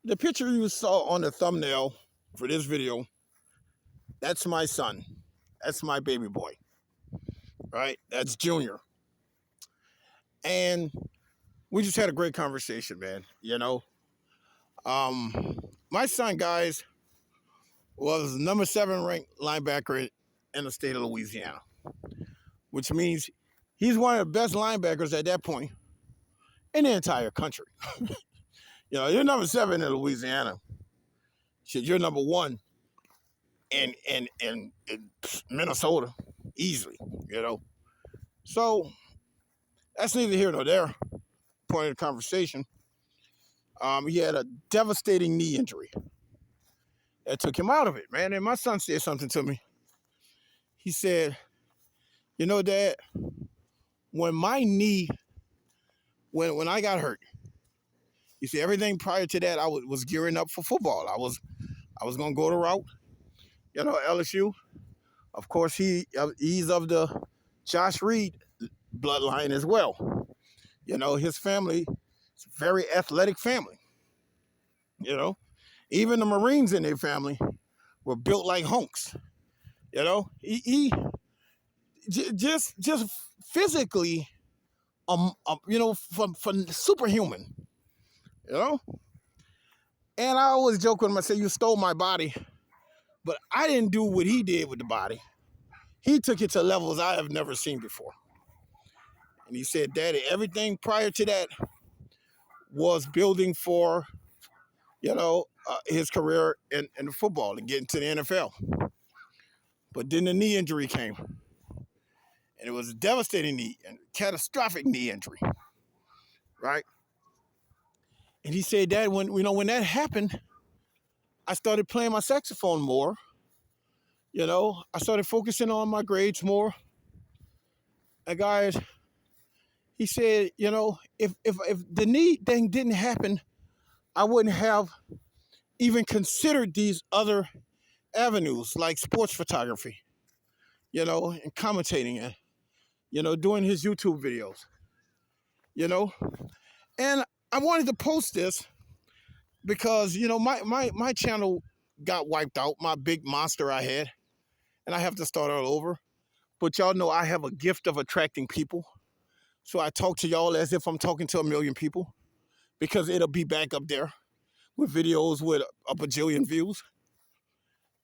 The picture you saw on the thumbnail for this video, that's my son. That's my baby boy, right? That's Junior. And we just had a great conversation, man. My son, guys, was number 7 ranked linebacker in the state of Louisiana, which means he's one of the best linebackers at that point in the entire country. You're number 7 in Louisiana. Shit, you're number 1 in Minnesota, easily. So that's neither here nor there. Point of the conversation. He had a devastating knee injury that took him out of it, man. And my son said something to me. He said, Dad, when my knee, when I got hurt, you see, everything prior to that, I was gearing up for football. I was going to go the route, LSU. Of course, he's of the Josh Reed bloodline as well. His family is a very athletic family. Even the Marines in their family were built like hunks. He just physically, from superhuman. And I always joke with him. I say, "You stole my body," but I didn't do what he did with the body. He took it to levels I have never seen before. And he said, "Daddy, everything prior to that was building for, his career in football and getting to the NFL. But then the knee injury came. And it was a devastating knee and catastrophic knee injury, right?" And he said, "Dad, when that happened, I started playing my saxophone more. I started focusing on my grades more. And guys," he said, if the knee thing didn't happen, I wouldn't have even considered these other avenues like sports photography, and commentating and, doing his YouTube videos, And I wanted to post this because, my channel got wiped out, my big monster I had, and I have to start all over. But y'all know I have a gift of attracting people. So I talk to y'all as if I'm talking to a million people because it'll be back up there with videos with a bajillion views.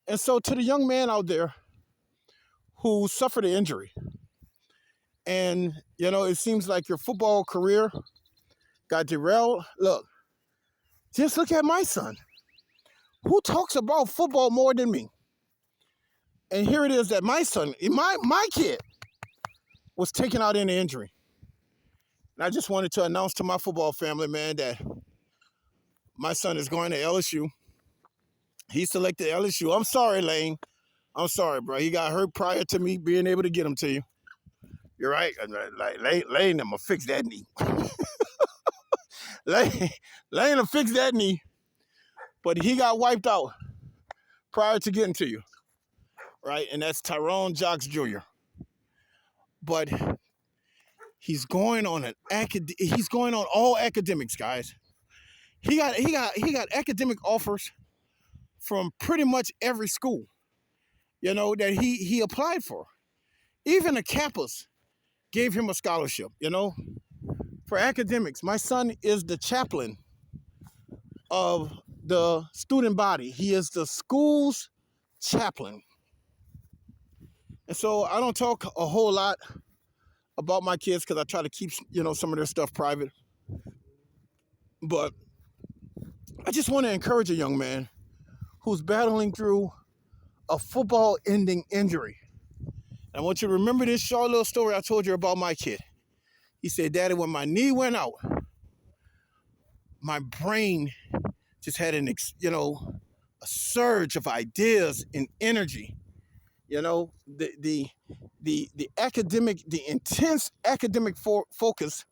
And so to the young man out there who suffered an injury, and, it seems like your football career got derailed. Look, just look at my son. Who talks about football more than me? And here it is that my son, my kid, was taken out in an injury. And I just wanted to announce to my football family, man, that my son is going to LSU. He selected LSU. I'm sorry, Lane. I'm sorry, bro. He got hurt prior to me being able to get him to you. You're right. Like Lane, I'm going to fix that knee. Lane will fix that knee. But he got wiped out prior to getting to you. Right? And that's Tyrone Jocks Jr. But he's going on all academics, guys. He got academic offers from pretty much every school, that he applied for. Even the Kappas gave him a scholarship, for academics. My son is the chaplain of the student body. He is the school's chaplain. And so I don't talk a whole lot about my kids because I try to keep, some of their stuff private. But I just want to encourage a young man who's battling through a football-ending injury. And I want you to remember this short little story I told you about my kid. He said, "Daddy, when my knee went out, my brain just had a surge of ideas and energy. The academic, the intense academic focus.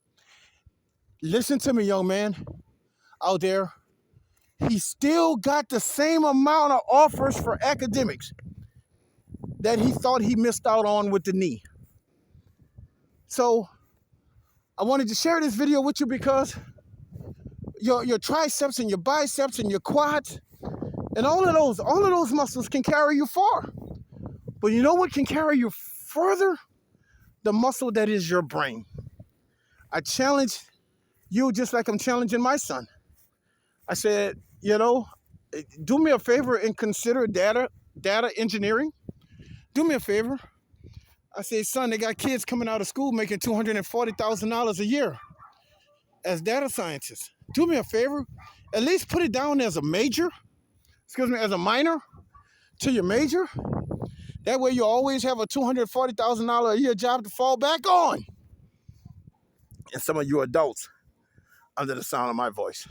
Listen to me, young man out there. He still got the same amount of offers for academics that he thought he missed out on with the knee. So I wanted to share this video with you because your triceps and your biceps and your quads, and all of those muscles can carry you far. But you know what can carry you further? The muscle that is your brain. I challenge you just like I'm challenging my son. I said, do me a favor and consider data engineering. Do me a favor. I say, son, they got kids coming out of school making $240,000 a year as data scientists. Do me a favor. At least put it down as a major, as a minor to your major. That way you always have a $240,000 a year job to fall back on. And some of you adults under the sound of my voice,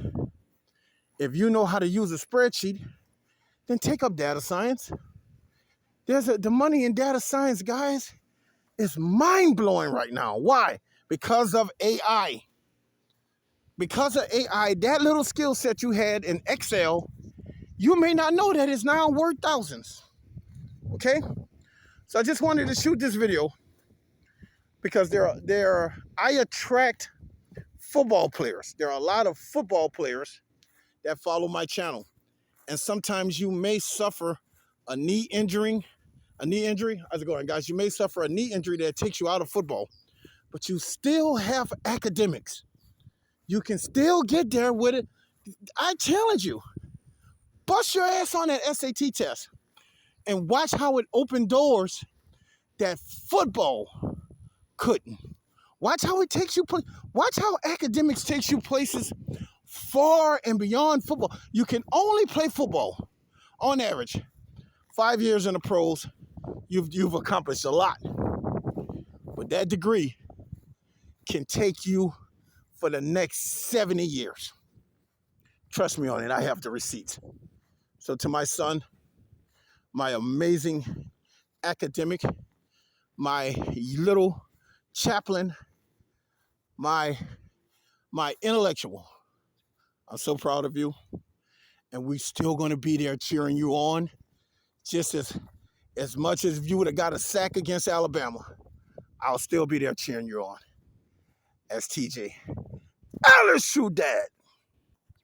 if you know how to use a spreadsheet, then take up data science. The money in data science, guys, is mind-blowing right now. Why? Because of AI. Because of AI, that little skill set you had in Excel, you may not know that it's now worth thousands. Okay? So I just wanted to shoot this video because I attract football players. There are a lot of football players that follow my channel. And sometimes you may suffer a knee injury. How's it going, guys? You may suffer a knee injury that takes you out of football, but you still have academics. You can still get there with it. I challenge you. Bust your ass on that SAT test and watch how it opened doors that football couldn't. Watch how it takes you. Watch how academics takes you places far and beyond football. You can only play football on average 5 years in the pros. You've accomplished a lot, but that degree can take you for the next 70 years. Trust me on it. I have the receipts. So to my son, my amazing academic, my little chaplain, my intellectual, I'm so proud of you. And we still going to be there cheering you on just as much as if you would have got a sack against Alabama. I'll still be there cheering you on. As TJ. LSU Dad.